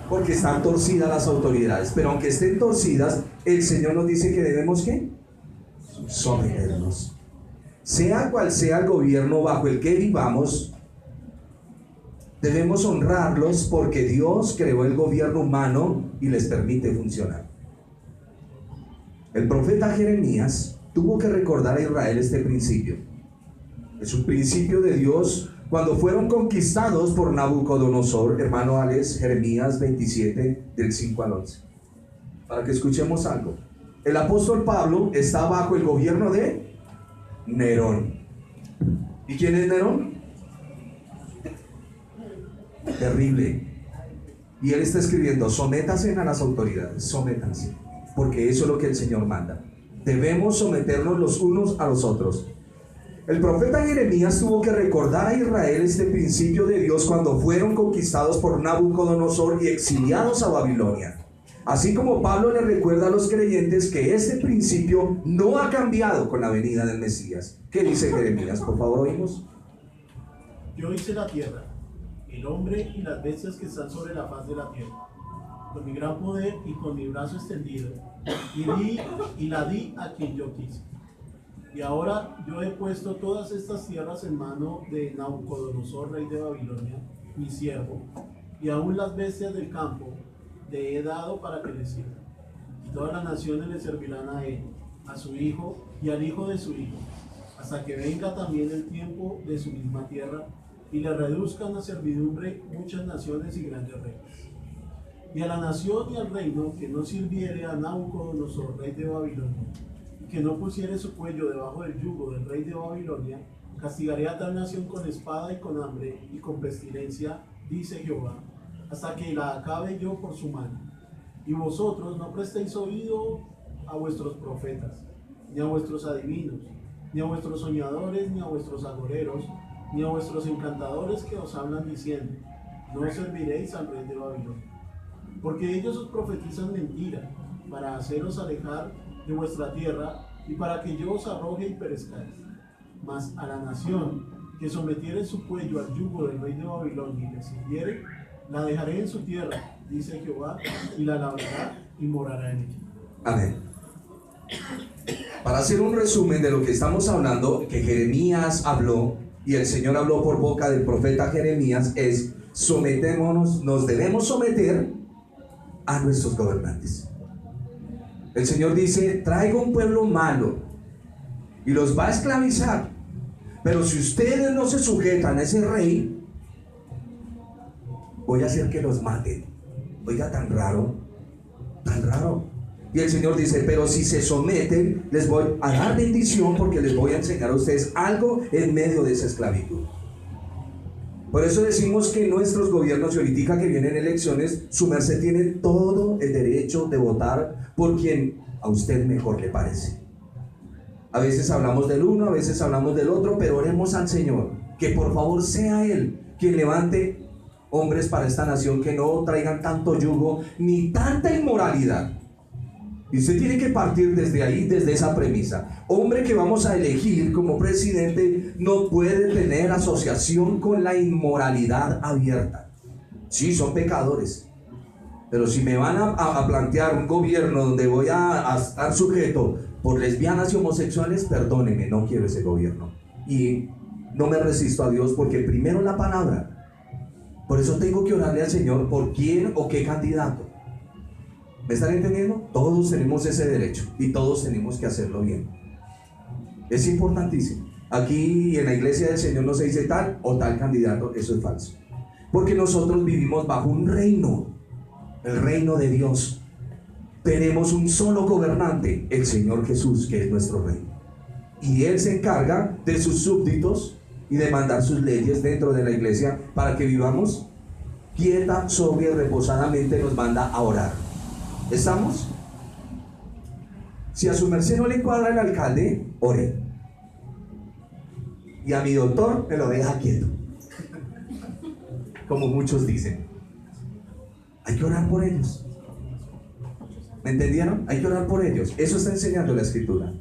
porque están torcidas las autoridades. Pero aunque estén torcidas, el Señor nos dice que debemos, ¿qué? Someternos. Sea cual sea el gobierno bajo el que vivamos, debemos honrarlos porque Dios creó el gobierno humano y les permite funcionar. El profeta Jeremías tuvo que recordar a Israel este principio. Es un principio de Dios cuando fueron conquistados por Nabucodonosor. Hermano Alex, Jeremías 27, del 5 al 11. Para que escuchemos algo. El apóstol Pablo está bajo el gobierno de Nerón. ¿Y quién es Nerón? Terrible. Y él está escribiendo: sométanse a las autoridades, sométanse, porque eso es lo que el Señor manda. Debemos someternos los unos a los otros. El profeta Jeremías tuvo que recordar a Israel este principio de Dios cuando fueron conquistados por Nabucodonosor y exiliados a Babilonia. Así como Pablo le recuerda a los creyentes que este principio no ha cambiado con la venida del Mesías. ¿Qué dice Jeremías? Por favor, oímos. Yo hice la tierra, el hombre y las bestias que están sobre la faz de la tierra, con mi gran poder y con mi brazo extendido, y la di a quien yo quise. Y ahora yo he puesto todas estas tierras en mano de Nabucodonosor, rey de Babilonia, mi siervo, y aún las bestias del campo le he dado para que le sirvan. Y todas las naciones le servirán a él, a su hijo y al hijo de su hijo, hasta que venga también el tiempo de su misma tierra, y le reduzcan a servidumbre muchas naciones y grandes reyes. Y a la nación y al reino que no sirviere a Nabucodonosor, rey de Babilonia, y que no pusiere su cuello debajo del yugo del rey de Babilonia, castigaré a tal nación con espada y con hambre y con pestilencia, dice Jehová, hasta que la acabe yo por su mano. Y vosotros no prestéis oído a vuestros profetas, ni a vuestros adivinos, ni a vuestros soñadores, ni a vuestros agoreros, ni a vuestros encantadores que os hablan diciendo, no serviréis al rey de Babilonia. Porque ellos os profetizan mentira, para haceros alejar de vuestra tierra, y para que yo os arroje y perezcáis. Mas a la nación que sometiere su cuello al yugo del rey de Babilonia y le sirviere, la dejaré en su tierra, dice Jehová, y la labrará y morará en ella. Amén. Para hacer un resumen de lo que estamos hablando, que Jeremías habló y el Señor habló por boca del profeta Jeremías, es: sometémonos, nos debemos someter a nuestros gobernantes. El Señor dice: traigo un pueblo malo y los va a esclavizar, pero si ustedes no se sujetan a ese rey, voy a hacer que los maten. Oiga, tan raro. Y el Señor dice: pero si se someten, les voy a dar bendición, porque les voy a enseñar a ustedes algo en medio de esa esclavitud. Por eso decimos que nuestros gobiernos, y ahorita que vienen elecciones, su merced tiene todo el derecho de votar por quien a usted mejor le parece. A veces hablamos del uno, a veces hablamos del otro, pero oremos al Señor, que por favor sea Él quien levante hombres para esta nación, que no traigan tanto yugo ni tanta inmoralidad. Y usted tiene que partir desde ahí, desde esa premisa. Hombre que vamos a elegir como presidente no puede tener asociación con la inmoralidad abierta. Sí, son pecadores, pero si me van a plantear un gobierno donde voy a estar sujeto por lesbianas y homosexuales, perdónenme, no quiero ese gobierno. Y no me resisto a Dios, porque primero la palabra. Por eso tengo que orarle al Señor por quién o qué candidato. ¿Me están entendiendo? Todos tenemos ese derecho y todos tenemos que hacerlo bien. Es importantísimo. Aquí en la iglesia del Señor no se dice tal o tal candidato, eso es falso. Porque nosotros vivimos bajo un reino, el reino de Dios. Tenemos un solo gobernante, el Señor Jesús, que es nuestro rey. Y Él se encarga de sus súbditos y de mandar sus leyes dentro de la iglesia para que vivamos quieta, sobria y reposadamente. Nos manda a orar. ¿Estamos? Si a su merced no le cuadra el alcalde, ore. Y a mi doctor me lo deja quieto, como muchos dicen. Hay que orar por ellos. ¿Me entendieron? Hay que orar por ellos. Eso está enseñando la Escritura.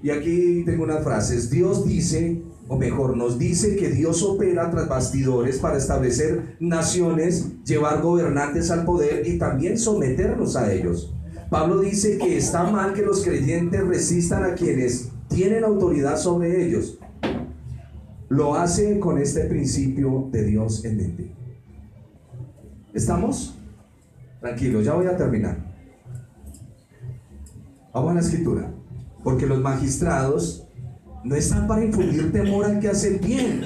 Y aquí tengo unas frases. Dios dice, o mejor, nos dice que Dios opera tras bastidores para establecer naciones, llevar gobernantes al poder y también someternos a ellos. Pablo dice que está mal que los creyentes resistan a quienes tienen autoridad sobre ellos. Lo hace con este principio de Dios en mente. ¿Estamos? Tranquilos, ya voy a terminar. Vamos a la Escritura. Porque los magistrados no están para infundir temor al que hace el bien.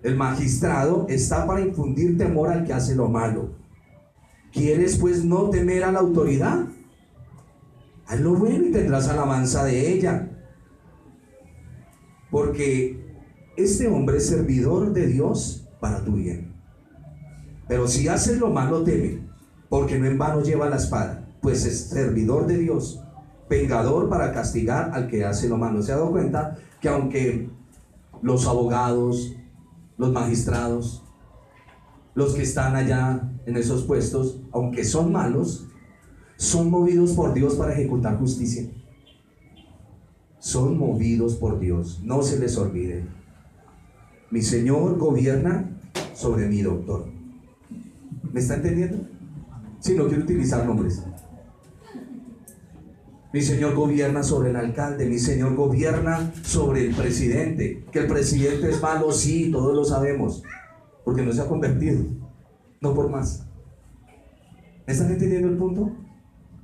El magistrado está para infundir temor al que hace lo malo. ¿Quieres pues no temer a la autoridad? Haz lo bueno y tendrás alabanza de ella. Porque este hombre es servidor de Dios para tu bien. Pero si haces lo malo, teme, porque no en vano lleva la espada, pues es servidor de Dios, vengador para castigar al que hace lo malo. ¿Se ha dado cuenta que aunque los abogados, los magistrados, los que están allá en esos puestos, aunque son malos, son movidos por Dios para ejecutar justicia? Son movidos por Dios, no se les olvide. Mi Señor gobierna sobre mi doctor. ¿Me está entendiendo? Sí, no quiero utilizar nombres. Mi Señor gobierna sobre el alcalde, mi Señor gobierna sobre el presidente. Que el presidente es malo, sí, todos lo sabemos, porque no se ha convertido, no por más. ¿Me están entendiendo el punto?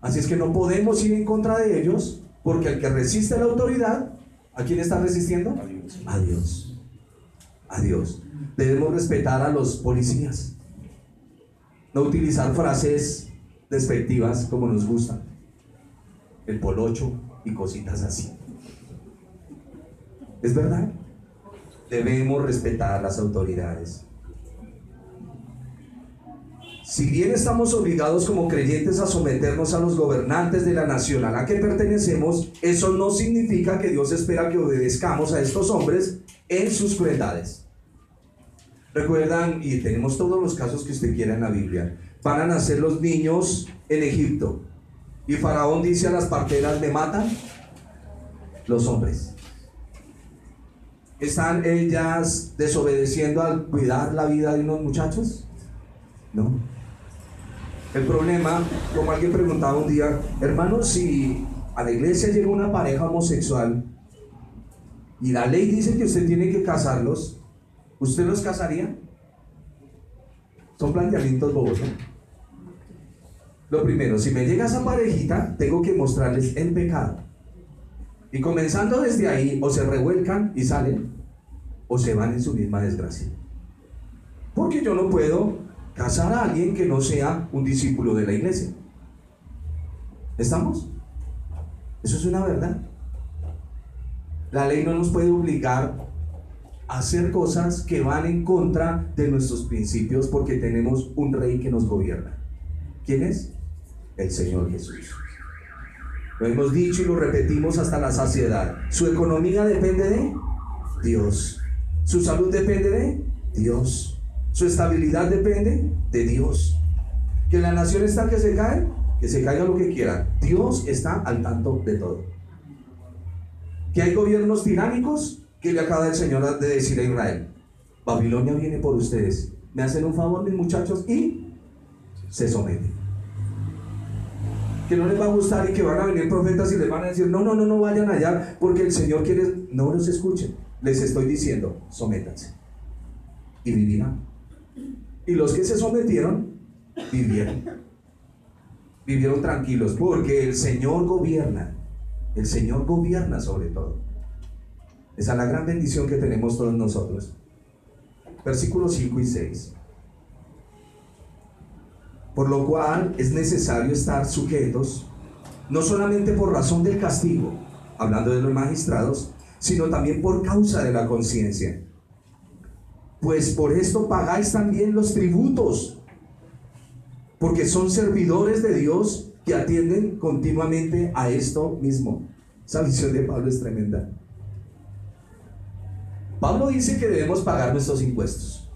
Así es que no podemos ir en contra de ellos, porque el que resiste a la autoridad, ¿a quién está resistiendo? A Dios. A Dios. A Dios. Debemos respetar a los policías, no utilizar frases despectivas como nos gustan, el polocho y cositas así. ¿Es verdad? Debemos respetar a las autoridades. Si bien estamos obligados como creyentes a someternos a los gobernantes de la nación a la que pertenecemos, eso no significa que Dios espera que obedezcamos a estos hombres en sus crueldades. Recuerdan, y tenemos todos los casos que usted quiera en la Biblia, van a nacer los niños en Egipto y Faraón dice a las parteras: ¿me matan? Los hombres. ¿Están ellas desobedeciendo al cuidar la vida de unos muchachos? No. El problema, como alguien preguntaba un día: hermano, si a la iglesia llega una pareja homosexual y la ley dice que usted tiene que casarlos, ¿usted los casaría? Son planteamientos bobos, ¿no? Lo primero, si me llega esa parejita, tengo que mostrarles el pecado. Y comenzando desde ahí, o se revuelcan y salen, o se van en su misma desgracia. Porque yo no puedo casar a alguien que no sea un discípulo de la iglesia. ¿Estamos? Eso es una verdad. La ley no nos puede obligar hacer cosas que van en contra de nuestros principios porque tenemos un rey que nos gobierna. ¿Quién es? El Señor Jesús. Lo hemos dicho y lo repetimos hasta la saciedad. Su economía depende de Dios. Su salud depende de Dios. Su estabilidad depende de Dios. Que la nación está que se cae, que se caiga lo que quiera. Dios está al tanto de todo. Que hay gobiernos tiránicos, que le acaba el Señor de decir a Israel: Babilonia viene por ustedes. Me hacen un favor, mis muchachos, y se someten. Que no les va a gustar y que van a venir profetas y les van a decir: no vayan allá porque el Señor quiere. No los escuchen. Les estoy diciendo: sométanse y vivirán. Y los que se sometieron vivieron tranquilos porque el Señor gobierna. El Señor gobierna sobre todo. Esa es la gran bendición que tenemos todos nosotros. Versículos 5 y 6. Por lo cual es necesario estar sujetos, no solamente por razón del castigo, hablando de los magistrados, sino también por causa de la conciencia. Pues por esto pagáis también los tributos, porque son servidores de Dios que atienden continuamente a esto mismo. Esa visión de Pablo es tremenda. Pablo dice que debemos pagar nuestros impuestos.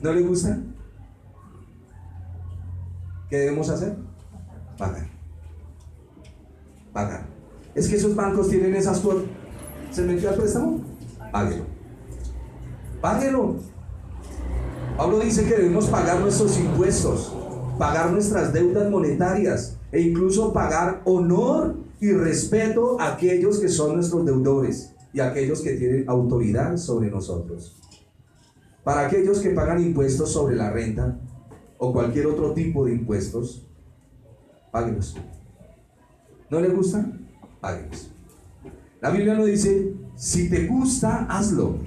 ¿No le gusta? ¿Qué debemos hacer? Pagar. Pagar. Es que esos bancos tienen esas cosas. ¿Se metió al préstamo? Páguelo. Páguelo. Pablo dice que debemos pagar nuestros impuestos, pagar nuestras deudas monetarias e incluso pagar honor y respeto a aquellos que son nuestros deudores y a aquellos que tienen autoridad sobre nosotros. Para aquellos que pagan impuestos sobre la renta o cualquier otro tipo de impuestos, páguelos. ¿No le gustan? Páguelos. La Biblia nos dice: si te gusta, hazlo.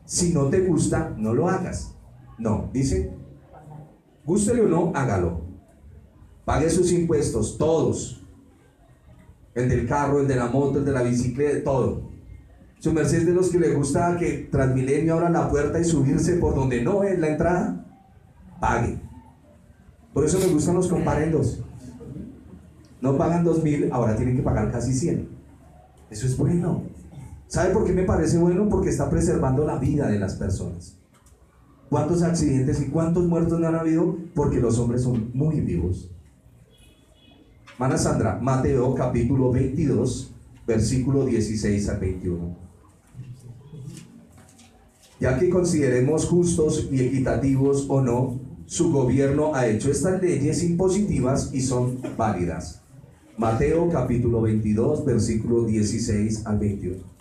Si no te gusta, no lo hagas. No, dice: gústele o no, hágalo. Pague sus impuestos, todos. El del carro, el de la moto, el de la bicicleta, todo. Su merced es de los que le gusta que Transmilenio abra la puerta y subirse por donde no es la entrada. Pague. Por eso me gustan los comparendos. No pagan 2.000, ahora tienen que pagar casi 100. Eso es bueno. ¿Sabe por qué me parece bueno? Porque está preservando la vida de las personas. ¿Cuántos accidentes y cuántos muertos no han habido? Porque los hombres son muy vivos. Hermana Sandra, Mateo capítulo 22, versículo 16 al 21. Ya que consideremos justos y equitativos o no, su gobierno ha hecho estas leyes impositivas y son válidas. Mateo capítulo 22, versículo 16 al 21.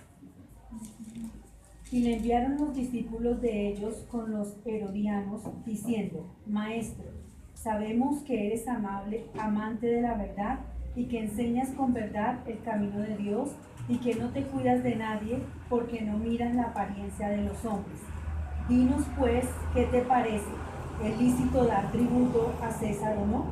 Y le enviaron los discípulos de ellos con los herodianos, diciendo: Maestro, sabemos que eres amable, amante de la verdad, y que enseñas con verdad el camino de Dios, y que no te cuidas de nadie, porque no miras la apariencia de los hombres. Dinos pues, ¿qué te parece? ¿Es lícito dar tributo a César o no?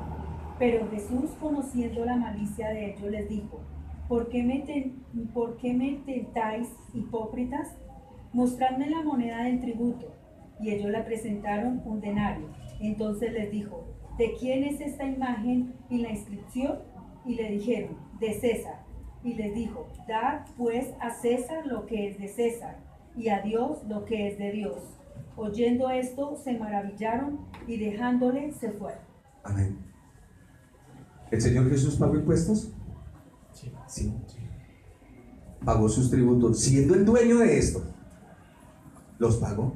Pero Jesús, conociendo la malicia de ellos, les dijo: ¿Por qué me tentáis, hipócritas? Mostradme la moneda del tributo. Y ellos le presentaron un denario. Entonces les dijo: ¿de quién es esta imagen y la inscripción? Y le dijeron: de César. Y les dijo: dad pues a César lo que es de César, y a Dios lo que es de Dios. Oyendo esto, se maravillaron, y dejándole se fueron. Amén. ¿El Señor Jesús pagó impuestos? Sí. Pagó sus tributos, siendo el dueño de esto. Los pagó.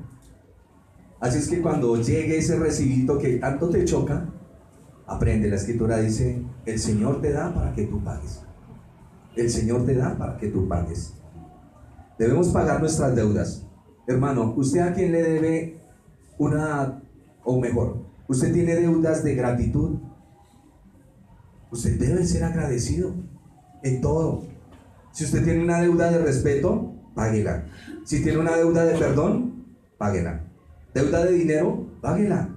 Así es que cuando llegue ese recibito que tanto te choca, aprende. La Escritura dice: el Señor te da para que tú pagues. El Señor te da para que tú pagues. Debemos pagar nuestras deudas. Hermano, ¿usted a quién le debe o mejor, usted tiene deudas de gratitud? Usted debe ser agradecido en todo. Si usted tiene una deuda de respeto, páguela. Si tiene una deuda de perdón, páguela. Deuda de dinero, páguela.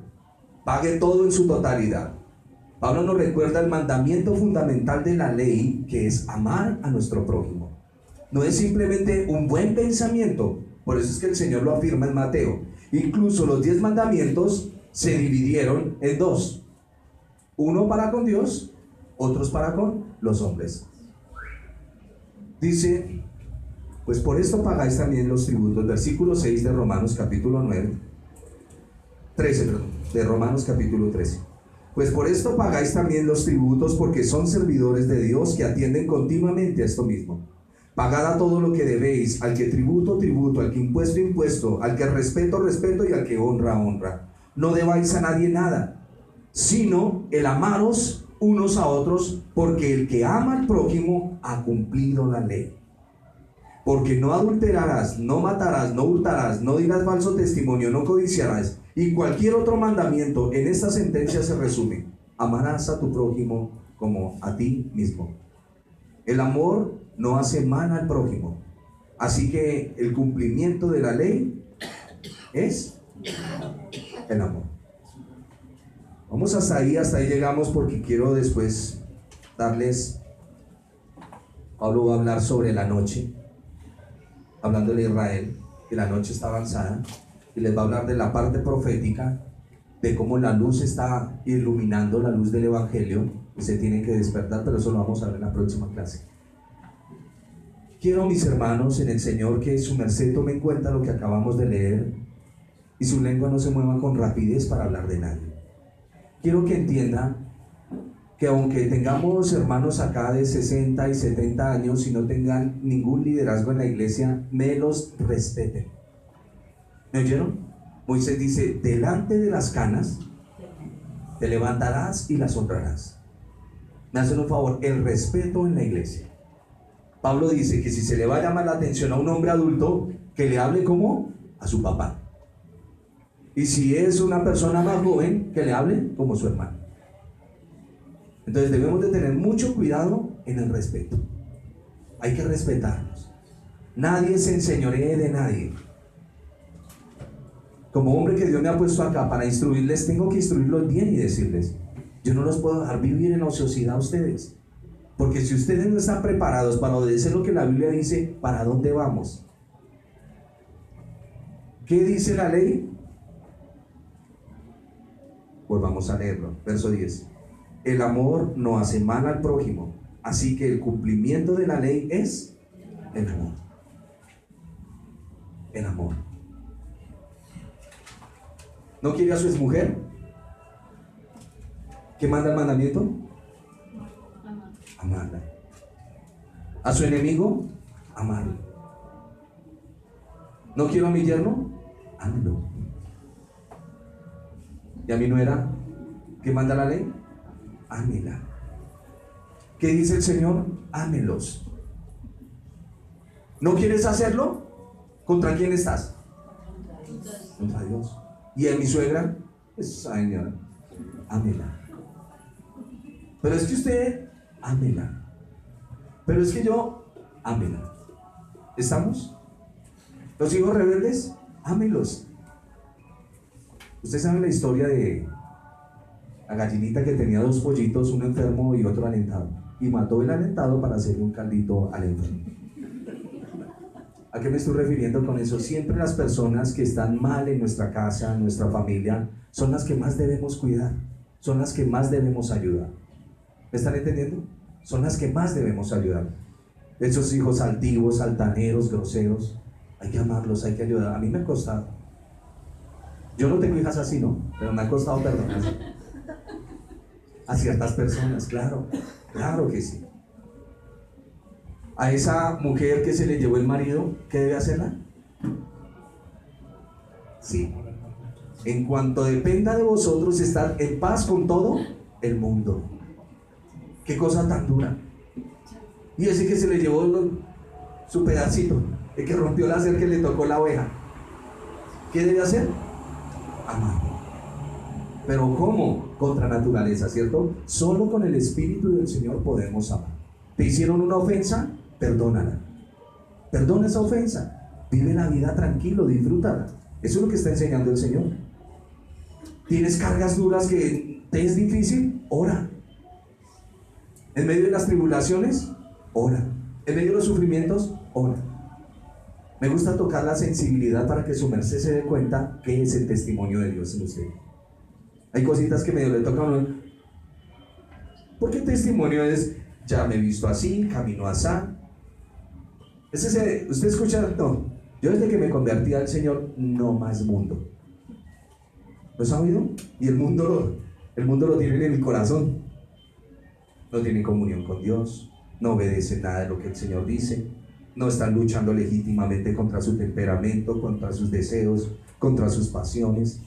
Pague todo en su totalidad. Pablo nos recuerda el mandamiento fundamental de la ley, que es amar a nuestro prójimo. No es simplemente un buen pensamiento, Por eso es que el Señor lo afirma en Mateo. Incluso los 10 mandamientos se dividieron en dos. Uno para con Dios, otros para con los hombres. Dice, pues por esto pagáis también los tributos. Versículo 6 de Romanos capítulo 13, de Romanos capítulo 13. Pues por esto pagáis también los tributos, porque son servidores de Dios que atienden continuamente a esto mismo. Pagad a todo lo que debéis, al que tributo, tributo, al que impuesto, impuesto, al que respeto, respeto, y al que honra, honra. No debáis a nadie nada, sino el amaros unos a otros, porque el que ama al prójimo ha cumplido la ley. Porque no adulterarás, no matarás, no hurtarás, no dirás falso testimonio, no codiciarás. Y cualquier otro mandamiento en esta sentencia se resume: amarás a tu prójimo como a ti mismo. El amor no hace mal al prójimo. Así que el cumplimiento de la ley es el amor. Vamos hasta ahí llegamos, porque quiero después darles, Pablo va a hablar sobre la noche, hablando de Israel, que la noche está avanzada, y les va a hablar de la parte profética, de cómo la luz está iluminando, la luz del Evangelio, y se tiene que despertar, pero eso lo vamos a ver en la próxima clase. Quiero, mis hermanos en el Señor, que su merced tome en cuenta lo que acabamos de leer, y su lengua no se mueva con rapidez para hablar de nadie. Quiero que entienda que aunque tengamos hermanos acá de 60 y 70 años y no tengan ningún liderazgo en la iglesia, me los respeten. ¿Me oyeron? Moisés dice: delante de las canas te levantarás y las honrarás. Me hacen un favor, el respeto en la iglesia. Pablo dice que si se le va a llamar la atención a un hombre adulto, que le hable como a su papá. Y si es una persona más joven, que le hable como su hermano. Entonces debemos de tener mucho cuidado en el respeto. Hay que respetarnos. Nadie se enseñoree de nadie. Como hombre que Dios me ha puesto acá para instruirles, tengo que instruirlos bien y decirles: yo no los puedo dejar vivir en ociosidad a ustedes. Porque si ustedes no están preparados para obedecer lo que la Biblia dice, ¿para dónde vamos? ¿Qué dice la ley? Pues vamos a leerlo, verso 10. El amor no hace mal al prójimo, así que el cumplimiento de la ley es el amor. El amor. ¿No quiere a su exmujer? ¿Qué manda el mandamiento? Amarla. ¿A su enemigo? Amarlo. ¿No quiero a mi yerno? Ámelo. ¿Y a mi nuera? ¿Qué manda la ley? Ámela. ¿Qué dice el Señor? Ámelos. ¿No quieres hacerlo? ¿Contra quién estás? Contra Dios. ¿Y a mi suegra? Señor, ámela. Pero es que usted, ámela. Pero es que yo, ámela. ¿Estamos? Los hijos rebeldes, ámelos. Ustedes saben la historia de la gallinita que tenía 2 pollitos, uno enfermo y otro alentado, y mató el alentado para hacerle un caldito al enfermo. ¿A qué me estoy refiriendo con eso? Siempre las personas que están mal en nuestra casa, en nuestra familia, son las que más debemos cuidar, son las que más debemos ayudar. ¿Me están entendiendo? Son las que más debemos ayudar. Esos hijos altivos, altaneros, groseros, hay que amarlos, hay que ayudar. A mí me ha costado. Yo no tengo hijas así, ¿no? Pero me ha costado perdonar a ciertas personas, claro, claro que sí. A esa mujer que se le llevó el marido, ¿qué debe hacerla? Sí. En cuanto dependa de vosotros, estar en paz con todo el mundo. Qué cosa tan dura. Y ese que se le llevó su pedacito, el que rompió la cerca, que le tocó la oveja, ¿qué debe hacer? Amar. Pero ¿cómo? Contra naturaleza, ¿cierto? Solo con el Espíritu del Señor podemos amar. ¿Te hicieron una ofensa? Perdónala. Perdona esa ofensa. Vive la vida tranquilo, disfrútala. Eso es lo que está enseñando el Señor. ¿Tienes cargas duras que te es difícil? Ora. En medio de las tribulaciones, ora. En medio de los sufrimientos, ora. Me gusta tocar la sensibilidad para que su merced se dé cuenta que es el testimonio de Dios en usted. Hay cositas que medio le tocan. Porque el testimonio es, ya me he visto así, camino así. Usted escucha, no, yo desde que me convertí al Señor, no más mundo. ¿Lo ha oído? Y el mundo lo tienen en el corazón. No tienen comunión con Dios, no obedecen nada de lo que el Señor dice, no están luchando legítimamente contra su temperamento, contra sus deseos, contra sus pasiones,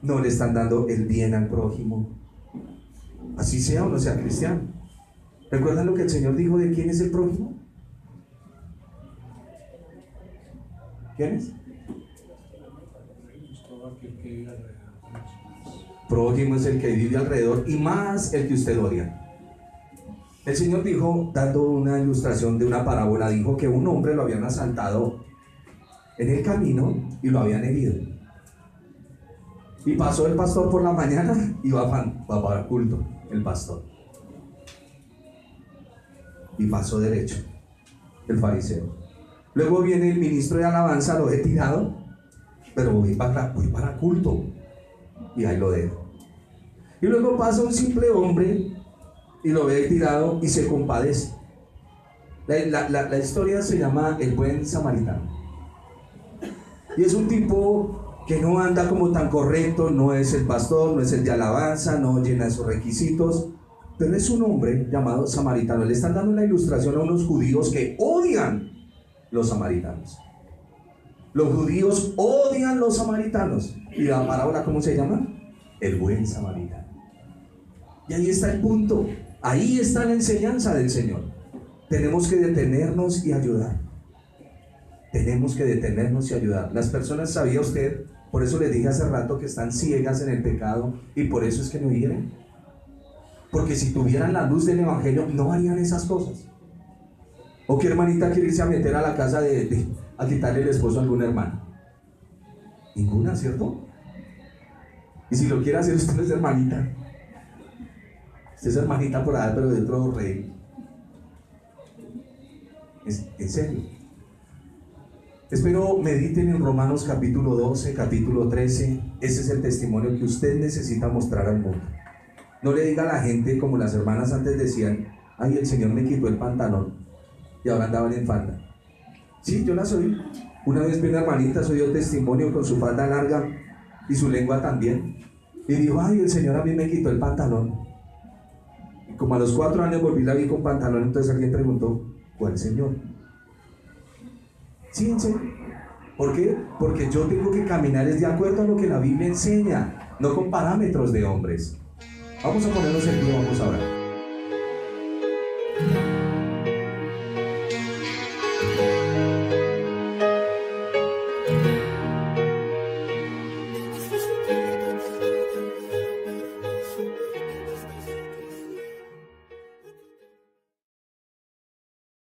no le están dando el bien al prójimo, así sea o no sea cristiano. ¿Recuerdan lo que el Señor dijo de quién es el prójimo? ¿Quién es? Prójimo es el que vive alrededor y más el que usted odia. El Señor dijo, dando una ilustración de una parábola, dijo que un hombre lo habían asaltado en el camino y lo habían herido. Y pasó el pastor por la mañana y va para culto, el pastor. Y pasó derecho, el fariseo. Luego viene el ministro de alabanza, lo he tirado, pero voy para culto. Y ahí lo dejo. Y luego pasa un simple hombre y lo ve tirado y se compadece. La historia se llama El Buen Samaritano. Y es un tipo que no anda como tan correcto, no es el pastor, no es el de alabanza, no llena esos requisitos, pero es un hombre llamado samaritano. Le están dando una ilustración a unos judíos que odian los samaritanos. Los judíos odian los samaritanos. ¿Y la parábola cómo se llama? El Buen Samaritano. Y ahí está el punto. Ahí está la enseñanza del Señor. Tenemos que detenernos y ayudar. Tenemos que detenernos y ayudar. Las personas, ¿sabía usted? Por eso les dije hace rato que están ciegas en el pecado y por eso es que no hieren. Porque si tuvieran la luz del Evangelio no harían esas cosas. ¿O qué hermanita quiere irse a meter a la casa a quitarle el esposo a alguna hermana? Ninguna, ¿cierto? Y si lo quiere hacer usted es hermanita. Usted es hermanita por allá, pero de otro rey. En serio. Espero mediten en Romanos capítulo 12, capítulo 13. Ese es el testimonio que usted necesita mostrar al mundo. No le diga a la gente como las hermanas antes decían: ay, el Señor me quitó el pantalón y ahora andaban en falda. Sí, yo las oí. Una vez vi una hermanita, se dio testimonio con su falda larga y su lengua también. Y dijo: ay, el Señor a mí me quitó el pantalón. Y como a los 4 años volví la vi con pantalón, entonces alguien preguntó: ¿cuál Señor? Sí, en serio. ¿Por qué? Porque yo tengo que caminar de acuerdo a lo que la Biblia enseña, no con parámetros de hombres. Vamos a ponernos en pie, vamos a orar.